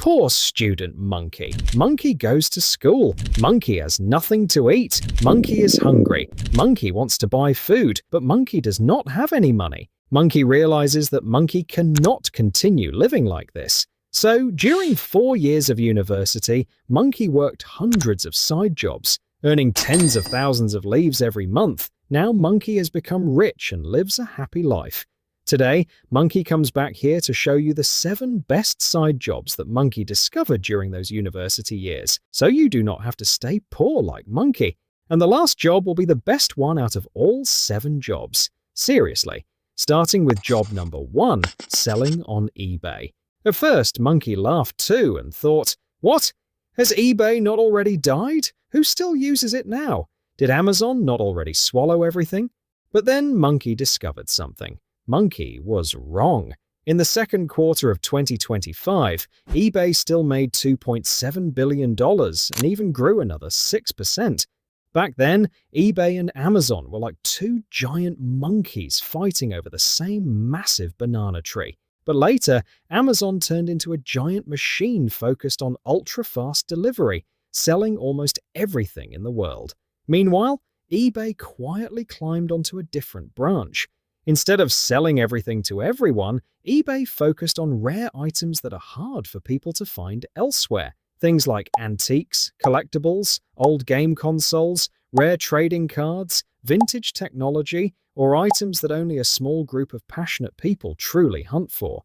Poor student monkey. Monkey goes to school. Monkey has nothing to eat. Monkey is hungry. Monkey wants to buy food, but monkey does not have any money. Monkey realizes that monkey cannot continue living like this. So, during 4 years of university, monkey worked hundreds of side jobs, earning tens of thousands of leaves every month. Now monkey has become rich and lives a happy life. Today, Monkey comes back here to show you the 7 best side jobs that Monkey discovered during those university years, so you do not have to stay poor like Monkey. And the last job will be the best one out of all 7 jobs. Seriously. Starting with job number 1, selling on eBay. At first, Monkey laughed too and thought, "What? Has eBay not already died? Who still uses it now? Did Amazon not already swallow everything?" But then Monkey discovered something. Monkey was wrong. In the second quarter of 2025, eBay still made $2.7 billion and even grew another 6%. Back then, eBay and Amazon were like 2 giant monkeys fighting over the same massive banana tree. But later, Amazon turned into a giant machine focused on ultra-fast delivery, selling almost everything in the world. Meanwhile, eBay quietly climbed onto a different branch. Instead of selling everything to everyone, eBay focused on rare items that are hard for people to find elsewhere. Things like antiques, collectibles, old game consoles, rare trading cards, vintage technology, or items that only a small group of passionate people truly hunt for.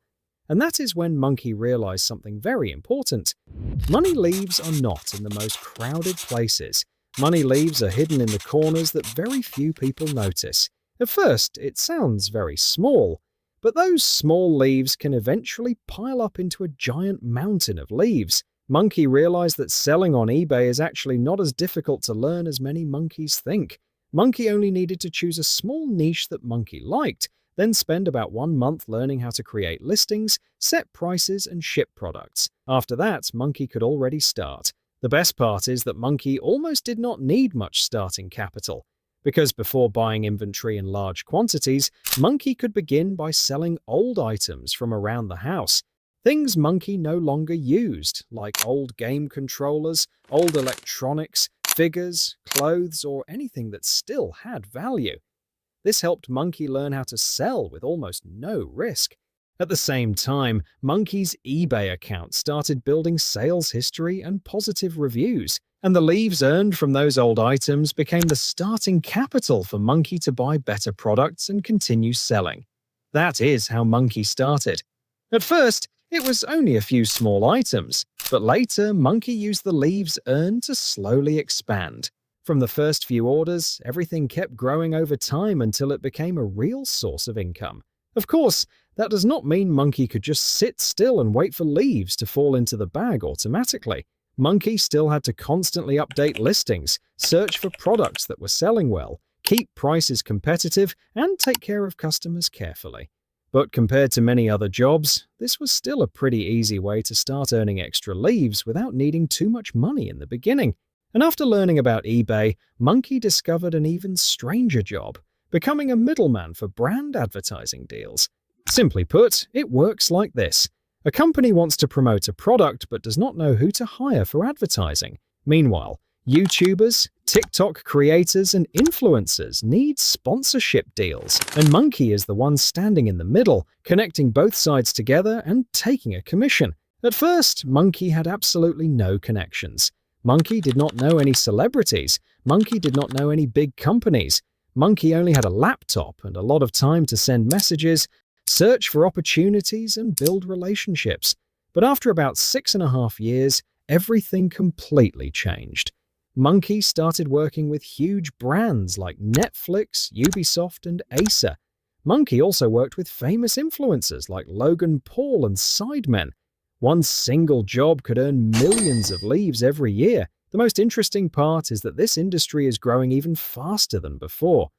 And that is when Monkey realized something very important. Money leaves are not in the most crowded places. Money leaves are hidden in the corners that very few people notice. At first, it sounds very small, but those small leaves can eventually pile up into a giant mountain of leaves. Monkey realized that selling on eBay is actually not as difficult to learn as many monkeys think. Monkey only needed to choose a small niche that Monkey liked, then spend about 1 month learning how to create listings, set prices, and ship products. After that, Monkey could already start. The best part is that Monkey almost did not need much starting capital. Because before buying inventory in large quantities, Monkey could begin by selling old items from around the house. Things Monkey no longer used, like old game controllers, old electronics, figures, clothes, or anything that still had value. This helped Monkey learn how to sell with almost no risk. At the same time, Monkey's eBay account started building sales history and positive reviews. And the leaves earned from those old items became the starting capital for Monkey to buy better products and continue selling. That is how Monkey started. At first, it was only a few small items, but later Monkey used the leaves earned to slowly expand. From the first few orders, everything kept growing over time until it became a real source of income. Of course, that does not mean Monkey could just sit still and wait for leaves to fall into the bag automatically. Monkey still had to constantly update listings, search for products that were selling well, keep prices competitive, and take care of customers carefully. But compared to many other jobs, this was still a pretty easy way to start earning extra leaves without needing too much money in the beginning. And after learning about eBay, Monkey discovered an even stranger job, becoming a middleman for brand advertising deals. Simply put, it works like this. A company wants to promote a product but does not know who to hire for advertising. Meanwhile, YouTubers, TikTok creators, and influencers need sponsorship deals, and Monkey is the one standing in the middle, connecting both sides together and taking a commission. At first, Monkey had absolutely no connections. Monkey did not know any celebrities. Monkey did not know any big companies. Monkey only had a laptop and a lot of time to send messages, search for opportunities, and build relationships. But after about 6.5 years, everything completely changed. Monkey started working with huge brands like Netflix, Ubisoft, and Acer. Monkey also worked with famous influencers like Logan Paul and Sidemen. One single job could earn millions of leaves every year. The most interesting part is that this industry is growing even faster than before.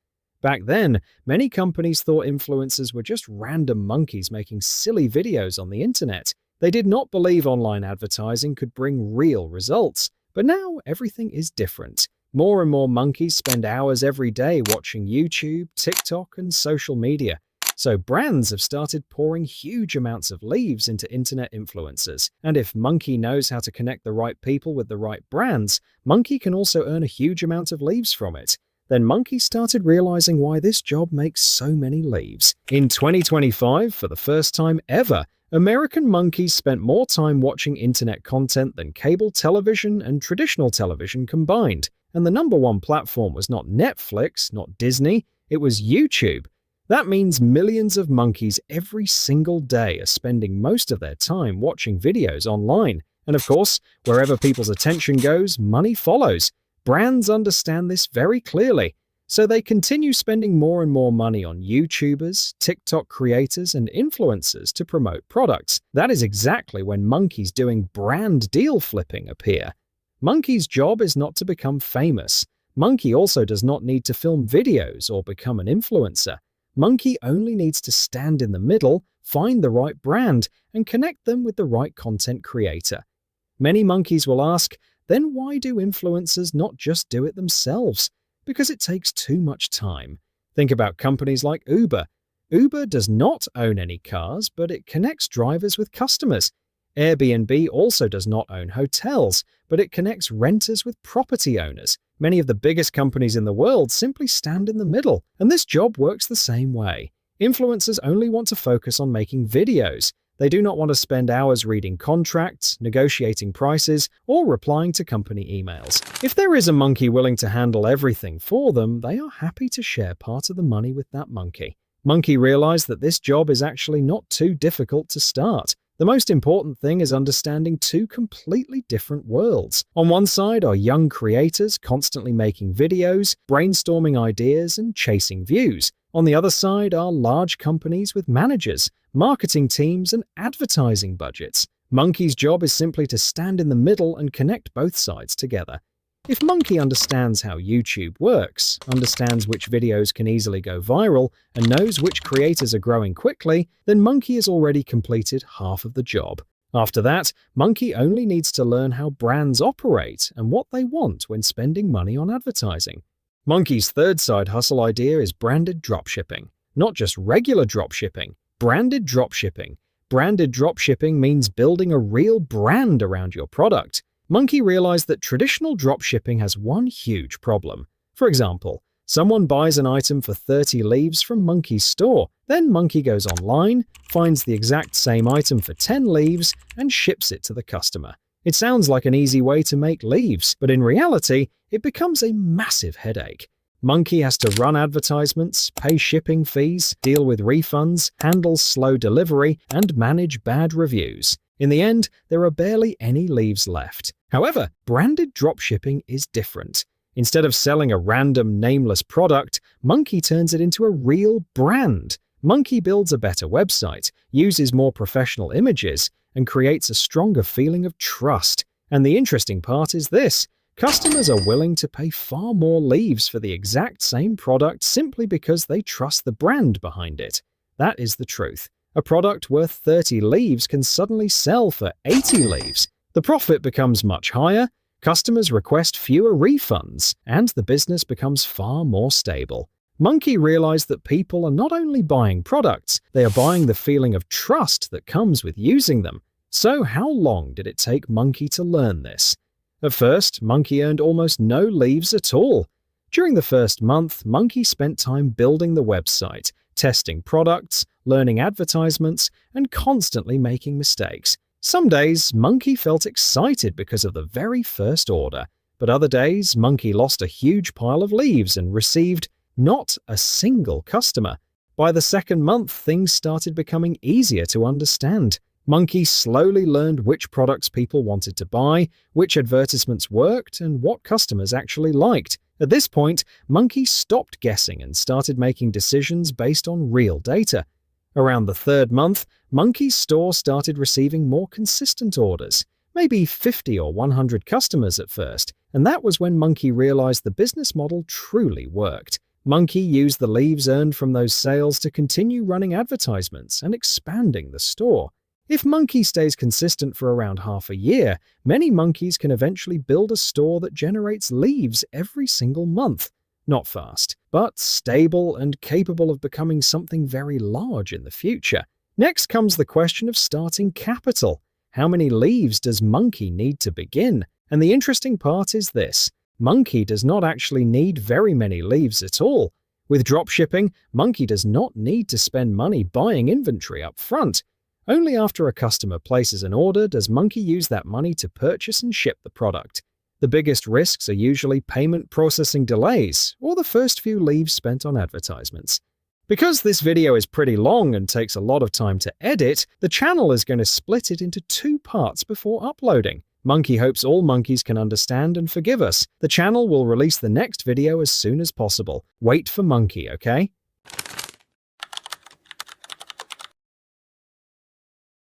Back then, many companies thought influencers were just random monkeys making silly videos on the internet. They did not believe online advertising could bring real results. But now everything is different. More and more monkeys spend hours every day watching YouTube, TikTok, and social media. So brands have started pouring huge amounts of leads into internet influencers. And if Monkey knows how to connect the right people with the right brands, Monkey can also earn a huge amount of leads from it. Then Monkey started realizing why this job makes so many leads. In 2025, for the first time ever, American monkeys spent more time watching internet content than cable television and traditional television combined. And the number one platform was not Netflix, not Disney, it was YouTube. That means millions of monkeys every single day are spending most of their time watching videos online. And of course, wherever people's attention goes, money follows. Brands understand this very clearly, so they continue spending more and more money on YouTubers, TikTok creators, and influencers to promote products. That is exactly when monkeys doing brand deal flipping appear. Monkey's job is not to become famous. Monkey also does not need to film videos or become an influencer. Monkey only needs to stand in the middle, find the right brand, and connect them with the right content creator. Many monkeys will ask, then why do influencers not just do it themselves? Because it takes too much time. Think about companies like Uber. Uber does not own any cars, but it connects drivers with customers. Airbnb also does not own hotels, but it connects renters with property owners. Many of the biggest companies in the world simply stand in the middle, and this job works the same way. Influencers only want to focus on making videos. They do not want to spend hours reading contracts, negotiating prices, or replying to company emails. If there is a monkey willing to handle everything for them, they are happy to share part of the money with that monkey. Monkey realized that this job is actually not too difficult to start. The most important thing is understanding two completely different worlds. On one side are young creators constantly making videos, brainstorming ideas, and chasing views. On the other side are large companies with managers, marketing teams, and advertising budgets. Monkey's job is simply to stand in the middle and connect both sides together. If Monkey understands how YouTube works, understands which videos can easily go viral, and knows which creators are growing quickly, then Monkey has already completed half of the job. After that, Monkey only needs to learn how brands operate and what they want when spending money on advertising. Monkey's third side hustle idea is branded dropshipping. Not just regular dropshipping, branded dropshipping. Branded dropshipping means building a real brand around your product. Monkey realized that traditional dropshipping has one huge problem. For example, someone buys an item for 30 leaves from Monkey's store. Then Monkey goes online, finds the exact same item for 10 leaves, and ships it to the customer. It sounds like an easy way to make leaves, but in reality, it becomes a massive headache. Monkey has to run advertisements, pay shipping fees, deal with refunds, handle slow delivery, and manage bad reviews. In the end, there are barely any leaves left. However, branded dropshipping is different. Instead of selling a random, nameless product, Monkey turns it into a real brand. Monkey builds a better website, uses more professional images, and creates a stronger feeling of trust. And the interesting part is this: customers are willing to pay far more leaves for the exact same product simply because they trust the brand behind it. That is the truth. A product worth 30 leaves can suddenly sell for 80 leaves. The profit becomes much higher, customers request fewer refunds, and the business becomes far more stable. Monkey realized that people are not only buying products, they are buying the feeling of trust that comes with using them. So how long did it take Monkey to learn this? At first, Monkey earned almost no leaves at all. During the first month, Monkey spent time building the website, testing products, learning advertisements, and constantly making mistakes. Some days, Monkey felt excited because of the very first order, but other days, Monkey lost a huge pile of leaves and received not a single customer. By the second month, things started becoming easier to understand. Monkey slowly learned which products people wanted to buy, which advertisements worked, and what customers actually liked. At this point, Monkey stopped guessing and started making decisions based on real data. Around the third month, Monkey's store started receiving more consistent orders, maybe 50 or 100 customers at first, and that was when Monkey realized the business model truly worked. Monkey used the leaves earned from those sales to continue running advertisements and expanding the store. If Monkey stays consistent for around half a year, many monkeys can eventually build a store that generates leaves every single month. Not fast, but stable and capable of becoming something very large in the future. Next comes the question of starting capital. How many leaves does Monkey need to begin? And the interesting part is this: Monkey does not actually need very many leaves at all. With dropshipping, Monkey does not need to spend money buying inventory up front. Only after a customer places an order does Monkey use that money to purchase and ship the product. The biggest risks are usually payment processing delays or the first few leaves spent on advertisements. Because this video is pretty long and takes a lot of time to edit, the channel is going to split it into 2 parts before uploading. Monkey hopes all monkeys can understand and forgive us. The channel will release the next video as soon as possible. Wait for Monkey, okay?